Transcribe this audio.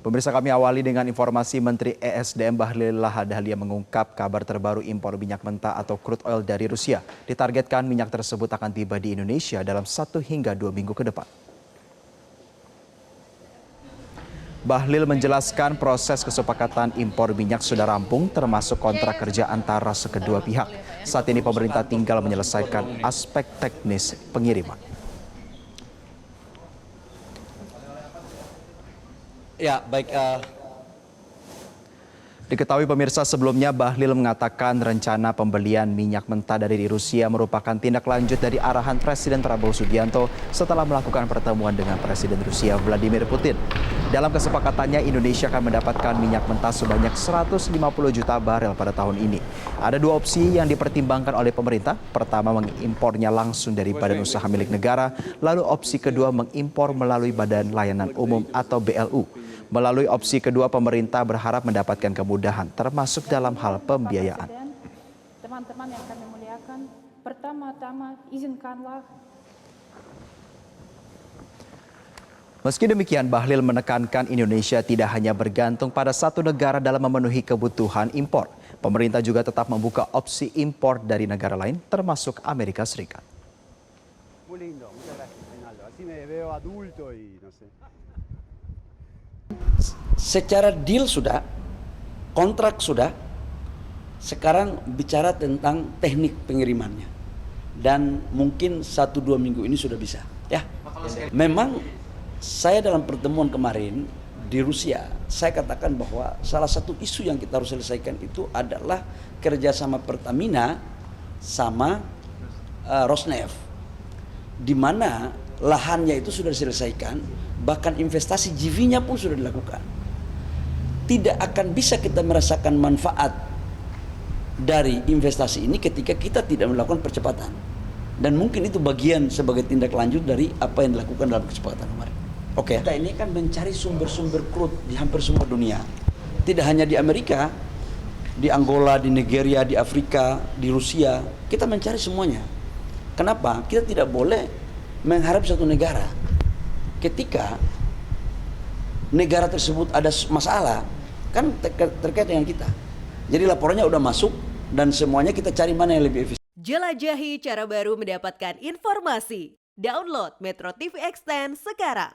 Pemirsa, kami awali dengan informasi Menteri ESDM Bahlil Lahadalia mengungkap kabar terbaru impor minyak mentah atau crude oil dari Rusia. Ditargetkan minyak tersebut akan tiba di Indonesia dalam 1 hingga 2 minggu ke depan. Bahlil menjelaskan proses kesepakatan impor minyak sudah rampung termasuk kontrak kerja antara kedua pihak. Saat ini pemerintah tinggal menyelesaikan aspek teknis pengiriman. Ya, baik. Diketahui pemirsa, sebelumnya Bahlil mengatakan rencana pembelian minyak mentah dari Rusia merupakan tindak lanjut dari arahan Presiden Prabowo Subianto setelah melakukan pertemuan dengan Presiden Rusia Vladimir Putin. Dalam kesepakatannya, Indonesia akan mendapatkan minyak mentah sebanyak 150 juta barel pada tahun ini. Ada dua opsi yang dipertimbangkan oleh pemerintah. Pertama, mengimpornya langsung dari badan usaha milik negara. Lalu opsi kedua, mengimpor melalui Badan Layanan Umum atau BLU. Melalui opsi kedua, pemerintah berharap mendapatkan kemudahan, termasuk dalam hal pembiayaan. Teman-teman yang kami muliakan, pertama-tama izinkanlah. Meski demikian, Bahlil menekankan Indonesia tidak hanya bergantung pada satu negara dalam memenuhi kebutuhan impor. Pemerintah juga tetap membuka opsi impor dari negara lain, termasuk Amerika Serikat. Secara deal sudah, kontrak sudah, sekarang bicara tentang teknik pengirimannya. Dan mungkin 1-2 minggu ini sudah bisa. Ya, memang saya dalam pertemuan kemarin di Rusia, saya katakan bahwa salah satu isu yang kita harus selesaikan itu adalah kerjasama Pertamina sama Rosneft, di mana lahannya itu sudah diselesaikan, bahkan investasi JV-nya pun sudah dilakukan. Tidak akan bisa kita merasakan manfaat dari investasi ini ketika kita tidak melakukan percepatan. Dan mungkin itu bagian sebagai tindak lanjut dari apa yang dilakukan dalam kesepakatan kemarin. Oke. Kita ini kan mencari sumber-sumber crude di hampir semua dunia. Tidak hanya di Amerika, di Angola, di Nigeria, di Afrika, di Rusia. Kita mencari semuanya. Kenapa? Kita tidak boleh mengharap satu negara. Ketika negara tersebut ada masalah, kan terkait dengan kita. Jadi laporannya udah masuk dan semuanya kita cari mana yang lebih efisien. Jelajahi cara baru mendapatkan informasi. Download Metro TV Extend sekarang.